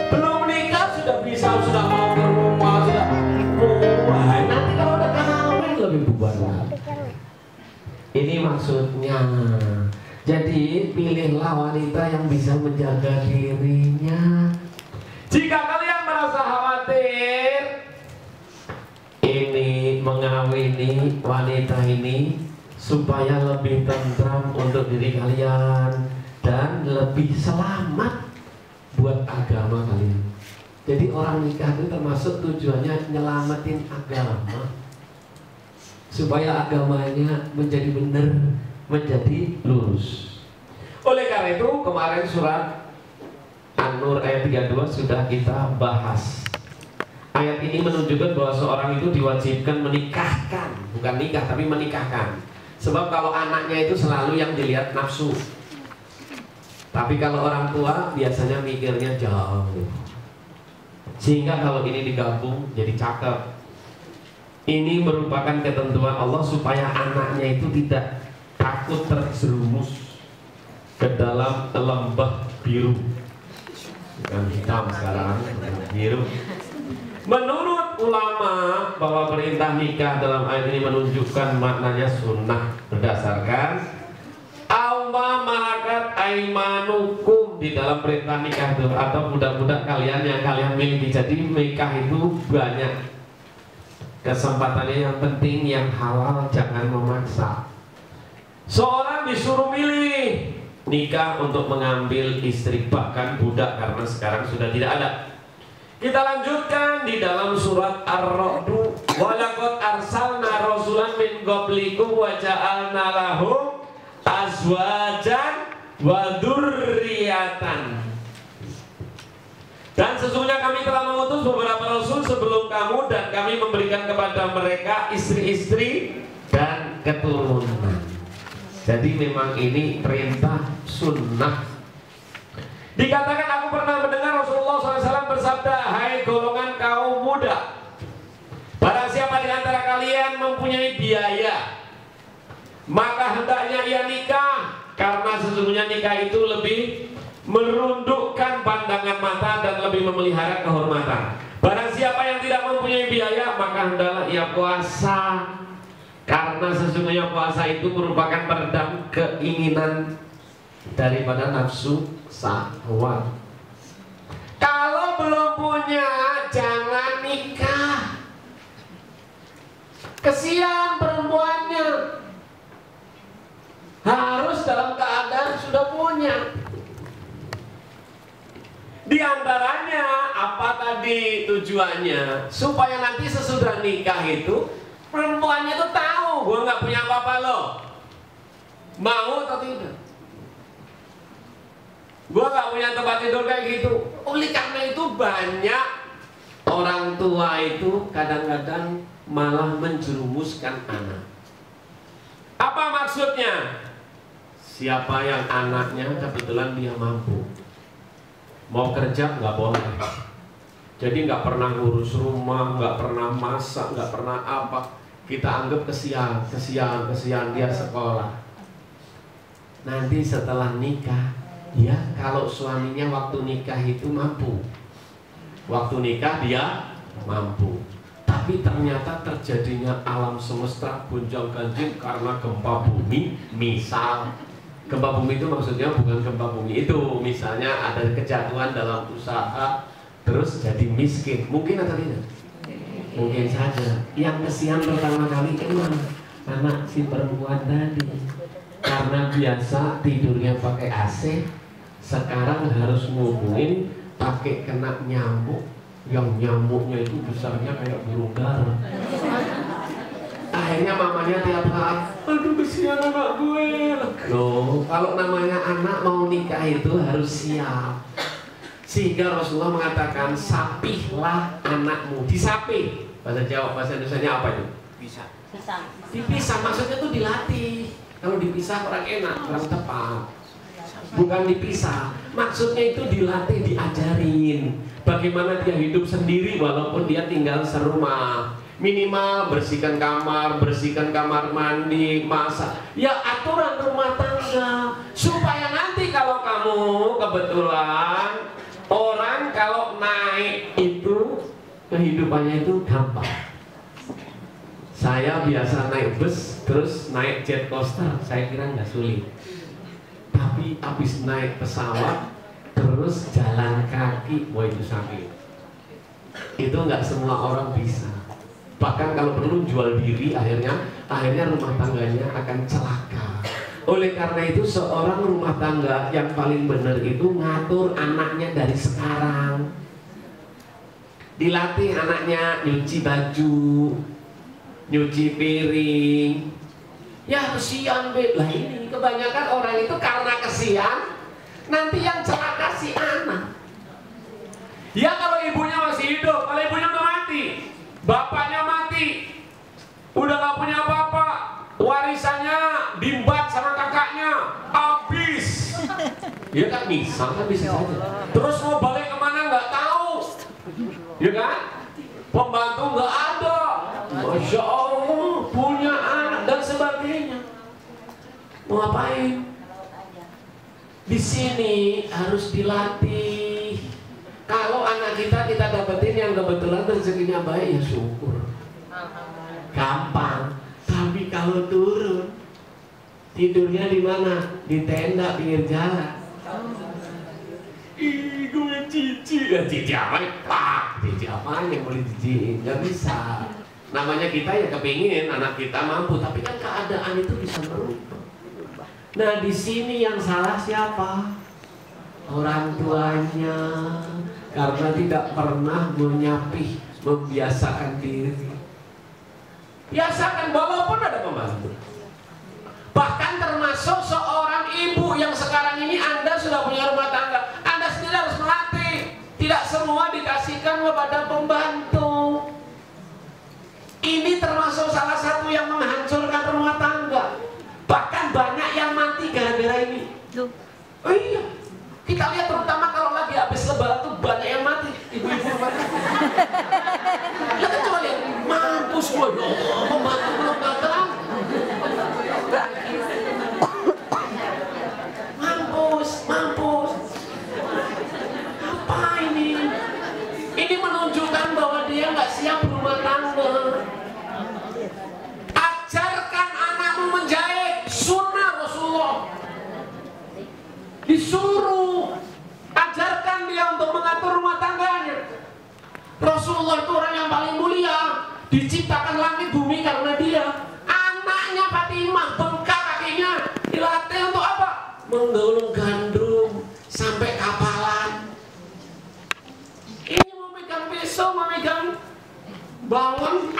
Belum nikah sudah bisa, sudah mau ke rumah, sudah mulai. Nanti kalau udah kawin lebih bubar lagi. Ini maksudnya. Jadi pilihlah wanita yang bisa menjaga dirinya. Jika kalian merasa khawatir ini mengawini wanita ini supaya lebih tentram untuk diri kalian dan lebih selamat buat agama kalian. Jadi orang nikah itu termasuk tujuannya nyelamatin agama supaya agamanya menjadi benar, menjadi lurus. Oleh karena itu kemarin surat An-Nur ayat 32 sudah kita bahas. Ayat ini menunjukkan bahwa seorang itu diwajibkan menikahkan, bukan nikah tapi menikahkan. Sebab kalau anaknya itu selalu yang dilihat nafsu. Tapi kalau orang tua biasanya mikirnya jauh. Sehingga kalau ini digabung jadi cakep. Ini merupakan ketentuan Allah supaya anaknya itu tidak takut terjerumus ke dalam lembah biru. Bukan hitam sekarang, biru. Menurut ulama bahwa perintah nikah dalam ayat ini menunjukkan maknanya sunnah berdasarkan Allah malakat aimanukum di dalam perintah nikah itu atau budak-budak kalian yang kalian miliki. Jadi nikah itu banyak kesempatannya, yang penting yang halal, jangan memaksa. Seorang disuruh milih nikah untuk mengambil istri, bahkan budak, karena sekarang sudah tidak ada. Kita lanjutkan di dalam surat Ar-Ra'd. Walaqad arsalna rasulan min qablikum wa ja'alna lahum azwajan wa dzurriyyatan. Dan sesungguhnya kami telah mengutus beberapa rasul sebelum kamu dan kami memberikan kepada mereka istri-istri dan keturunan. Jadi memang ini perintah sunnah. Dikatakan aku pernah mendengar Rasulullah SAW bersabda, hai golongan kaum muda, barang siapa di antara kalian mempunyai biaya, maka hendaknya ia nikah, karena sesungguhnya nikah itu lebih merundukkan pandangan mata dan lebih memelihara kehormatan. Barang siapa yang tidak mempunyai biaya, maka hendaklah ia puasa, karena sesungguhnya puasa itu merupakan peredam keinginan daripada nafsu syahwat. Kalau belum punya, jangan nikah. Kesian perempuannya, harus dalam keadaan sudah punya. Di antaranya apa tadi tujuannya? Supaya nanti sesudah nikah itu perempuannya tuh tahu, gue nggak punya apa-apa loh. Mau atau tidak? Gue gak punya tempat tidur kayak gitu. Oleh karena itu banyak orang tua itu kadang-kadang malah menjerumuskan anak. Apa maksudnya? Siapa yang anaknya kebetulan dia mampu, mau kerja nggak boleh. Jadi nggak pernah ngurus rumah, nggak pernah masak, nggak pernah apa. Kita anggap kesian dia sekolah. Nanti setelah nikah, ya kalau suaminya waktu nikah itu mampu, waktu nikah dia mampu, tapi ternyata terjadinya alam semesta gonjang-ganjing karena gempa bumi. Misal gempa bumi itu maksudnya bukan gempa bumi itu, misalnya ada kejatuhan dalam usaha terus jadi miskin, mungkin atau tidak? Mungkin saja. Yang kesian pertama kali emang anak si perempuan tadi, karena biasa tidurnya pakai AC, sekarang harus ngomongin pakai kena nyamuk, yang nyamuknya itu besarnya kayak burung dara. Akhirnya mamanya tiap saat, aduh kesian anak gue. Loh, kalau namanya anak mau nikah itu harus siap. Sehingga Rasulullah mengatakan, sapihlah anakmu. Disapih, bahasa Jawa, bahasa Indonesianya apa itu? Bisa. Dipisah, maksudnya itu dilatih. Kalau dipisah kurang enak, kurang tepat. Bukan dipisah, maksudnya itu dilatih, diajarin bagaimana dia hidup sendiri walaupun dia tinggal serumah. Minimal bersihkan kamar mandi, masak, ya aturan rumah tangga, supaya nanti kalau kamu kebetulan orang kalau kehidupannya itu gampang. Saya biasa naik bus, terus naik jet coaster, saya kira nggak sulit. Tapi habis naik pesawat, terus jalan kaki, wah itu sakit. Itu nggak semua orang bisa. Bahkan kalau perlu jual diri, akhirnya rumah tangganya akan celaka. Oleh karena itu seorang rumah tangga yang paling benar itu ngatur anaknya dari sekarang. Dilatih anaknya nyuci baju, nyuci piring. Ya kesian be, lah ini kebanyakan orang itu karena kesian, nanti yang celaka si anak. Ya kalau ibunya masih hidup, kalau ibunya udah mati, bapaknya mati, udah gak punya apa-apa, warisannya diembat sama kakaknya, habis. Ya kan bisa saja. Terus mau balik kemana nggak tahu, ya kan? Pembantu nggak ada, masya Allah, punya anak dan sebagainya. Mau ngapain? Di sini harus dilatih. Kalau anak kita dapetin yang kebetulan rezekinya baik, ya syukur, gampang. Tapi kalau turun, tidurnya di mana? Di tenda pinggir jalan. Ih, gue cici. Ya cici apa? Cici apa yang boleh cici? Gak bisa. Namanya kita ya kepingin anak kita mampu, tapi kan keadaan itu bisa berubah. Nah di sini yang salah siapa? Orang tuanya, karena tidak pernah menyapih, membiasakan diri. Biasakan walaupun ada pembantu. Bahkan termasuk seorang ibu yang sekarang ini Anda sudah punya rumah tangga, Anda sendiri harus melatih. Tidak semua dikasihkan kepada pembantu. Ini termasuk salah satu yang menghancurkan rumah tangga. Bahkan banyak yang mati gara-gara ini. Oh iya, kita lihat terutama kalau lagi habis lebaran tuh banyak yang mati. Ibu-ibu mati. Lihat coba lihat, mampus gue dong, pembantu belum datang. Mampus. Apa ini? Ini menunjukkan bahwa dia nggak siap berumah tangga. Ajarkan anakmu menjahit, sunnah Rasulullah. Disuruh, ajarkan dia untuk mengatur rumah tangganya. Rasulullah itu orang yang paling mulia, diciptakan langit bumi karena dia. Anaknya Fatimah bengkak kakinya, dilatih untuk apa? Menggulung gandum sampai kapalan. Ini mau megang pisau, mau megang bawang.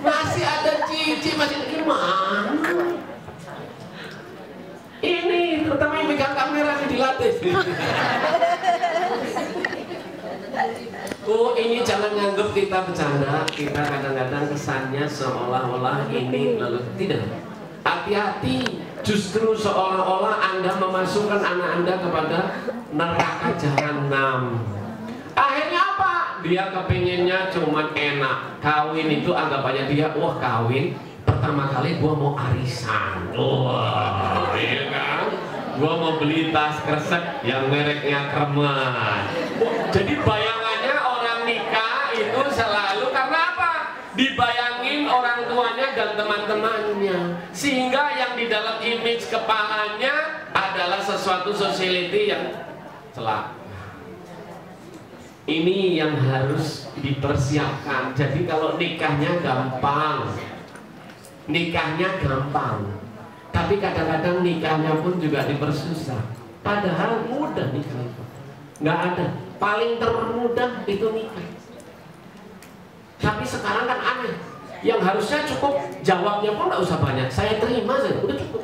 Masih ada cici, masih gimana? Ini terutama yang megang kamera ini dilatih. Oh ini jangan nganggap kita bercanda. Kita kadang-kadang kesannya seolah-olah ini lalu tidak. Hati-hati, justru seolah-olah Anda memasukkan anak Anda kepada neraka jahanam. Akhirnya apa? Dia kepinginnya cuman enak. Kawin itu anggapannya dia, wah kawin pertama kali gua mau arisan. Wah, iya kan? Gua mau beli tas kresek yang mereknya Kremen. Jadi bayangannya orang nikah itu selalu karena apa? Dibayangin orang tuanya dan teman-temannya, sehingga yang di dalam image kepalanya adalah sesuatu society yang celaka. Ini yang harus dipersiapkan. Jadi kalau nikahnya gampang, tapi kadang-kadang nikahnya pun juga dipersusah. Padahal mudah nikah itu, nggak ada. Paling termudah itu nikah. Tapi sekarang kan aneh. Yang harusnya cukup jawabnya pun nggak usah banyak. Saya terima saja, udah cukup.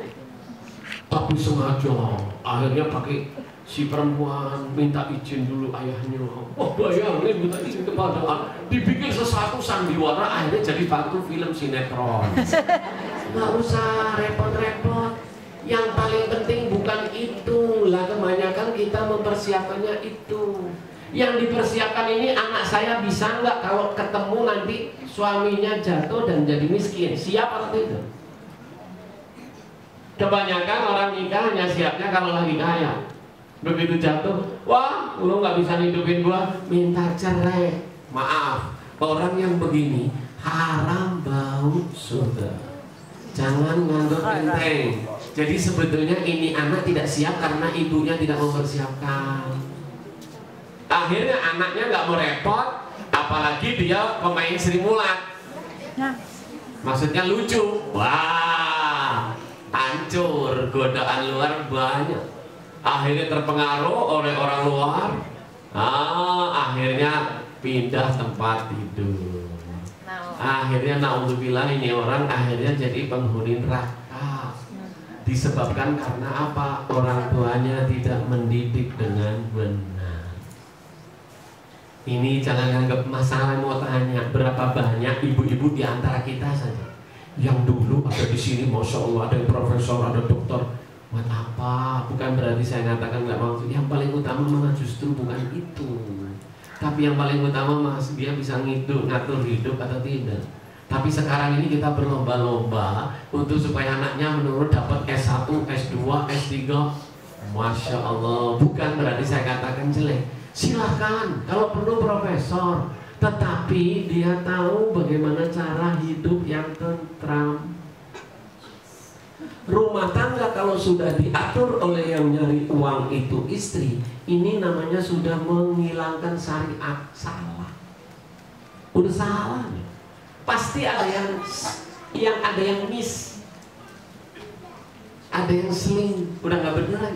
Tapi sengaja akhirnya pakai si perempuan minta izin dulu ayahnya. Oh bayangin minta izin kepada anak. Dibikin sesuatu sandiwara, akhirnya jadi batu film sinetron. Nggak usah repot-repot. Yang paling penting bukan itu lah, kebanyakan kita mempersiapkannya itu. Yang dipersiapkan ini anak saya bisa nggak kalau ketemu nanti suaminya jatuh dan jadi miskin, siap atau tidak? Kebanyakan orang nikah hanya siapnya kalau lagi kaya. Begitu jatuh, wah lu nggak bisa hidupin gua, minta cerai. Maaf, orang yang begini haram bau surga. Jangan nganggap enteng. Jadi sebetulnya ini anak tidak siap karena ibunya tidak mempersiapkan. Akhirnya anaknya nggak mau repot, apalagi dia pemain Sri Mulat. Maksudnya lucu. Wah, hancur, godaan luar banyak. Akhirnya terpengaruh oleh orang luar. Akhirnya pindah tempat tidur. Akhirnya naudzubillah ini orang akhirnya jadi penghuni neraka. Disebabkan karena apa? Orang tuanya tidak mendidik dengan benar. Ini jangan anggap masalah. Mau tanya berapa banyak ibu-ibu di antara kita saja yang dulu ada di sini, masya Allah, ada yang profesor, ada dokter. Buat apa? Bukan berarti saya nyatakan nggak mau. Yang paling utama malah justru bukan itu. Tapi yang paling utama mas dia bisa ngatur hidup atau tidak. Tapi sekarang ini kita berlomba-lomba untuk supaya anaknya menurut dapat S1, S2, S3. Masya Allah. Bukan berarti saya katakan jelek. Silahkan kalau perlu profesor, tetapi dia tahu bagaimana cara hidup yang tentram. Rumah tangga kalau sudah diatur oleh yang nyari uang itu istri, ini namanya sudah menghilangkan syariat. Salah, udah salah. Pasti ada yang ada yang miss, ada yang seling, udah nggak beneran.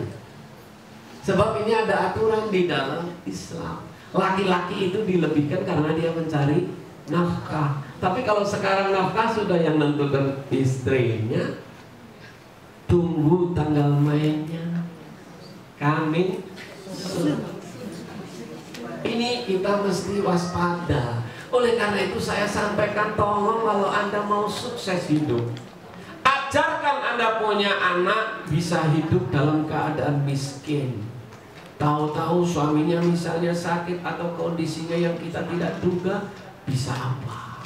Sebab ini ada aturan di dalam Islam. Laki-laki itu dilebihkan karena dia mencari nafkah. Tapi kalau sekarang nafkah sudah yang menentukan istrinya, tunggu tanggal mainnya coming soon. Ini kita mesti waspada. Oleh karena itu saya sampaikan, tolong kalau Anda mau sukses hidup, ajarkan Anda punya anak bisa hidup dalam keadaan miskin. Tahu-tahu suaminya misalnya sakit atau kondisinya yang kita tidak duga, bisa apa?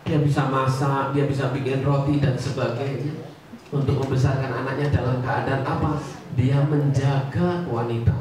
Dia bisa masak, dia bisa bikin roti dan sebagainya. Untuk membesarkan anaknya dalam keadaan apa? Dia menjaga wanita